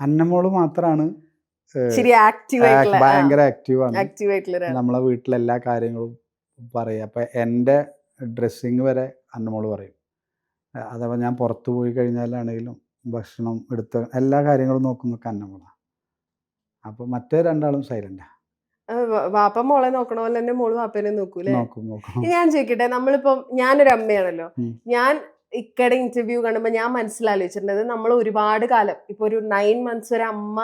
അന്നമോള് മാത്രമാണ് ഭയങ്കര ആക്റ്റീവാണ്. നമ്മളെ വീട്ടിലെ എല്ലാ കാര്യങ്ങളും പറയും. അപ്പം എൻ്റെ ഡ്രസ്സിങ് വരെ അന്നമോള് പറയും. അഥവാ ഞാൻ പുറത്ത് പോയി കഴിഞ്ഞാലാണെങ്കിലും ഭക്ഷണം എടുത്ത എല്ലാ കാര്യങ്ങളും നോക്കുന്നൊക്കെ അന്നമോളാണ്. അപ്പോൾ മറ്റേ രണ്ടാളും സൈലൻ്റാണ്. വാപ്പ മോളെ നോക്കണ പോലെ തന്നെ മോള് വാപ്പേനെ നോക്കൂലേ? നോക്കും. ഞാൻ ചോദിക്കട്ടെ, നമ്മളിപ്പം ഞാനൊരു അമ്മയാണല്ലോ, ഞാൻ ഇക്കടെ ഇന്റർവ്യൂ കാണുമ്പോൾ ഞാൻ മനസ്സിലാലോചിച്ചിട്ടുണ്ട്, നമ്മൾ ഒരുപാട് കാലം ഇപ്പൊ ഒരു 9 months ഒരു അമ്മ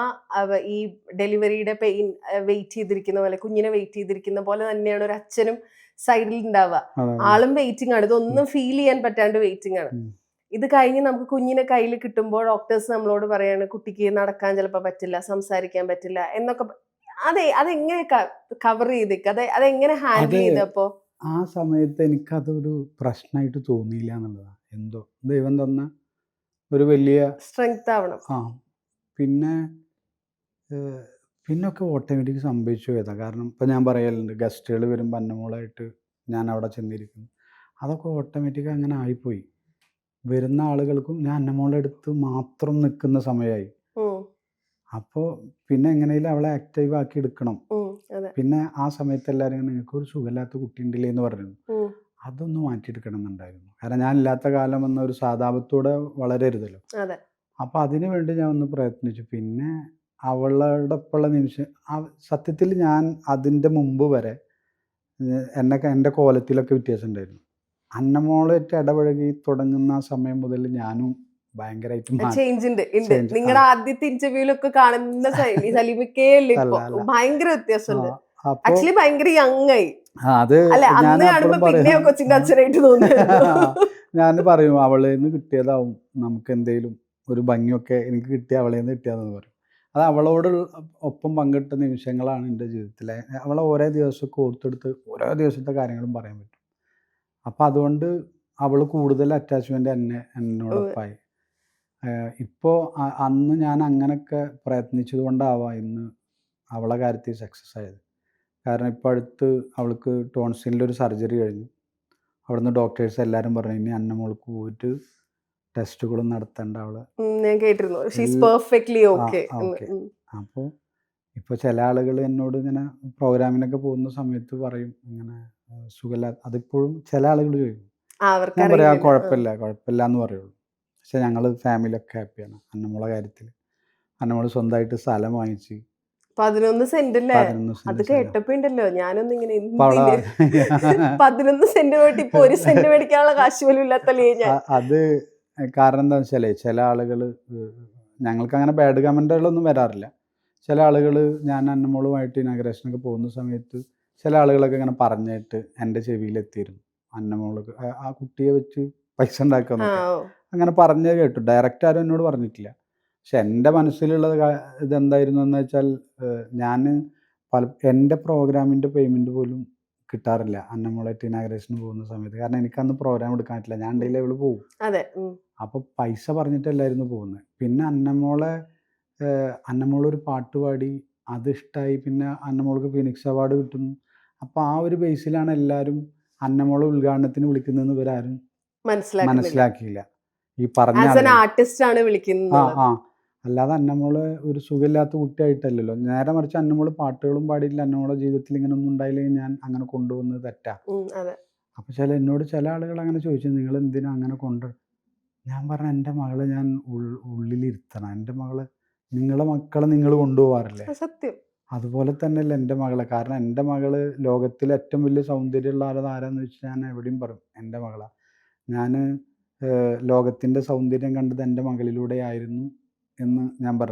ഈ ഡെലിവറിയുടെ പെയിൻ വെയിറ്റ് ചെയ്തിരിക്കുന്ന പോലെ, കുഞ്ഞിനെ വെയിറ്റ് ചെയ്തിരിക്കുന്ന പോലെ തന്നെയാണ് ഒരു അച്ഛനും സൈഡിൽ ഉണ്ടാവുക. ആളും വെയിറ്റിംഗ് ആണ്, ഇതൊന്നും ഫീൽ ചെയ്യാൻ പറ്റാണ്ട് വെയിറ്റിംഗ് ആണ്. ഇത് കഴിഞ്ഞ് നമുക്ക് കുഞ്ഞിനെ കയ്യിൽ കിട്ടുമ്പോൾ ഡോക്ടേഴ്സ് നമ്മളോട് പറയാണ് കുട്ടിക്ക് നടക്കാൻ ചിലപ്പോൾ പറ്റില്ല, സംസാരിക്കാൻ പറ്റില്ല എന്നൊക്കെ. അതെങ്ങനെ കവർ ചെയ്തേക്ക്, അതെങ്ങനെ ഹാൻഡിൽ ചെയ്തപ്പോ? ആ സമയത്ത് എനിക്കതൊരു പ്രശ്നമായിട്ട് തോന്നിയില്ല എന്നുള്ളതാണ്. എന്തോ ദൈവം തന്ന ഒരു വലിയ സ്ട്രെങ്ത് ആവണം. പിന്നൊക്കെ ഓട്ടോമാറ്റിക് സംഭവിച്ചു പോയതാണ്. കാരണം ഇപ്പം ഞാൻ പറയലുണ്ട്, ഗസ്റ്റുകൾ വരുമ്പോൾ അന്നമോളായിട്ട് ഞാൻ അവിടെ ചെന്നിരിക്കുന്നു. അതൊക്കെ ഓട്ടോമാറ്റിക് അങ്ങനെ ആയിപ്പോയി. വരുന്ന ആളുകൾക്കും ഞാൻ അന്നമോളുടെ അടുത്ത് മാത്രം നിൽക്കുന്ന സമയമായി. അപ്പോൾ പിന്നെ എങ്ങനെയും അവളെ ആക്റ്റീവ് ആക്കി എടുക്കണം. പിന്നെ ആ സമയത്ത് എല്ലാവരും നിങ്ങൾക്ക് ഒരു സുഖമില്ലാത്ത കുട്ടി ഉണ്ടല്ലേ എന്ന് പറഞ്ഞു. അതൊന്ന് മാറ്റിയെടുക്കണം എന്നുണ്ടായിരുന്നു. കാരണം ഞാൻ ഇല്ലാത്ത കാലം എന്ന ഒരു സാധാപത്തോടെ വളരരുതല്ലോ. അപ്പോൾ അതിനു വേണ്ടി ഞാൻ ഒന്ന് പ്രയത്നിച്ചു. പിന്നെ അവളുടെ ഒപ്പമുള്ള നിമിഷം സത്യത്തിൽ ഞാൻ അതിൻ്റെ മുമ്പ് വരെ എൻ്റെ കോലത്തിലൊക്കെ വ്യത്യാസം ഉണ്ടായിരുന്നു. അന്നമോളായിട്ട് ഇടപഴകി തുടങ്ങുന്ന ആ സമയം മുതൽ ഞാനും ഭയങ്കരമായിട്ട് ചേഞ്ച് ഉണ്ട്. നിങ്ങളുടെ ആദ്യത്തെ ഇന്റർവ്യൂലൊക്കെ കാണുന്ന സലീമിക്കേ ഭയങ്കര വ്യത്യാസമുണ്ട്. ആക്ച്വലി ഭയങ്കര യങ് ആയി. ഞാൻ പറയും അവളേന്ന് കിട്ടിയതാവും നമുക്ക് എന്തേലും ഒരു ഭംഗിയൊക്കെ എനിക്ക് കിട്ടിയ അവളേന്ന് കിട്ടിയതെന്ന് പറയും. അത് അവളോട് ഒപ്പം പങ്കിട്ട നിമിഷങ്ങളാണ് എൻ്റെ ജീവിതത്തിലെ. അവളെ ഓരോ ദിവസമൊക്കെ ഓർത്തെടുത്ത് ഓരോ ദിവസത്തെ കാര്യങ്ങളും പറയാൻ പറ്റും. അപ്പം അതുകൊണ്ട് അവൾ കൂടുതൽ അറ്റാച്ച്മെൻ്റ് എന്നോടൊപ്പമായി. ഇപ്പോൾ അന്ന് ഞാൻ അങ്ങനെയൊക്കെ പ്രയത്നിച്ചത് കൊണ്ടാവാം ഇന്ന് അവളെ കാര്യത്തിൽ സക്സസ് ആയത്. കാരണം ഇപ്പോൾ അടുത്ത് അവൾക്ക് ടോൺസിലിൻ്റെ സർജറി കഴിഞ്ഞു. അവിടുന്ന് ഡോക്ടേഴ്സ് എല്ലാവരും പറഞ്ഞു ഇനി അന്നമോൾക്ക് പോയിട്ട് ടെസ്റ്റുകളും നടത്തേണ്ട. അവള് ഞാൻ കേട്ടിരുന്നു. അപ്പോൾ ഇപ്പോൾ ചില ആളുകൾ എന്നോട് ഇങ്ങനെ പ്രോഗ്രാമിനൊക്കെ പോകുന്ന സമയത്ത് പറയും ഇങ്ങനെ സുഖമില്ല. അതിപ്പോഴും ചില ആളുകൾ ചോദിക്കും. ഞാൻ പറയാം കുഴപ്പമില്ല എന്ന് പറയുള്ളൂ. പക്ഷെ ഞങ്ങൾ ഫാമിലിയൊക്കെ ഹാപ്പിയാണ് അന്നമോളെ കാര്യത്തിൽ. അന്നമോൾ സ്വന്തമായിട്ട് സ്ഥലം വാങ്ങിച്ച് 11 സെന്റ് അല്ലേ? അത് കേട്ടപ്പോ ഉണ്ടല്ലോ ഞാനൊന്നും ഇങ്ങനെ 11 സെന്റ് പോയിട്ട് ഇപ്പൊ 1 സെന്റ് മേടിക്കാനുള്ള കാശ് പോലും ഇല്ലാത്തല്ലേ ഞാൻ. അത് കാരണം എന്താണെന്ന് വെച്ചാൽ ചില ആളുകൾ, ഞങ്ങൾക്ക് അങ്ങനെ ബാഡ് കമൻറ്റുകളൊന്നും വരാറില്ല. ചില ആളുകൾ ഞാൻ അന്നമോളുമായിട്ട് ഇനാഗ്രേഷനൊക്കെ പോകുന്ന സമയത്ത് ചില ആളുകളൊക്കെ ഇങ്ങനെ പറഞ്ഞിട്ട് എൻ്റെ ചെവിയിലെത്തിയിരുന്നു, അന്നമോൾക്ക് ആ കുട്ടിയെ വെച്ച് പൈസ ഉണ്ടാക്കാന്നൊക്കെ അങ്ങനെ പറഞ്ഞത് കേട്ടു. ഡയറക്റ്റ് ആരും എന്നോട് പറഞ്ഞിട്ടില്ല. പക്ഷെ എൻ്റെ മനസ്സിലുള്ളത് ഇതെന്തായിരുന്നു എന്ന് വെച്ചാൽ, ഞാൻ എൻ്റെ പ്രോഗ്രാമിൻ്റെ പേയ്മെൻറ്റ് പോലും കിട്ടാറില്ല അന്നമോളായിട്ട് ഇനാഗ്രേഷന് പോകുന്ന സമയത്ത്. കാരണം എനിക്കന്ന് പ്രോഗ്രാം എടുക്കാൻ പറ്റില്ല, ഞാൻ ഡേ ലെവൽ പോകും. അപ്പോൾ പൈസ പറഞ്ഞിട്ടല്ലായിരുന്നു പോകുന്നത്. പിന്നെ അന്നമോളൊരു പാട്ട് പാടി, അത് ഇഷ്ടമായി. പിന്നെ അന്നമോൾക്ക് ഫിനിക്സ് അവാർഡ് കിട്ടുന്നു. അപ്പോൾ ആ ഒരു ബേസിലാണ് എല്ലാവരും അന്നമോളെ ഉദ്ഘാടനത്തിന് വിളിക്കുന്നതെന്ന് ഇവരാരും മനസ്സിലാക്കിയില്ല. ഈ പറഞ്ഞ ആർട്ടിസ്റ്റാണ് വിളിക്കുന്നത്. അല്ലാതെ അന്നമോള് ഒരു സുഖമില്ലാത്ത കുട്ടിയായിട്ടല്ലല്ലോ. നേരെ മറിച്ച് അന്നമോള് പാട്ടുകളും പാടിയില്ല, അന്നമോളെ ജീവിതത്തിൽ ഇങ്ങനെ ഒന്നും ഉണ്ടായില്ലെങ്കിൽ ഞാൻ അങ്ങനെ കൊണ്ടുപോകുന്നത് തെറ്റാ. അപ്പോൾ എന്നോട് ചില ആളുകൾ അങ്ങനെ ചോദിച്ചു, നിങ്ങൾ എന്തിനാ അങ്ങനെ ഞാൻ പറഞ്ഞ എൻ്റെ മകളെ ഞാൻ ഉള്ളിലിരുത്തണം. എൻ്റെ മകളെ, നിങ്ങളെ മക്കളെ നിങ്ങൾ കൊണ്ടുപോകാറില്ലേ? സത്യം. അതുപോലെ തന്നെയല്ല എൻ്റെ മകളെ. കാരണം എൻ്റെ മകള് ലോകത്തിലെ ഏറ്റവും വലിയ സൗന്ദര്യമുള്ള ആരാന്ന് വെച്ചാൽ ഞാൻ എവിടെയും പറയും എൻ്റെ മകളാണ്. ഞാൻ ലോകത്തിൻ്റെ സൗന്ദര്യം കണ്ടത് എൻ്റെ മകളിലൂടെ ആയിരുന്നു എന്ന് ഞാൻ പറഞ്ഞു.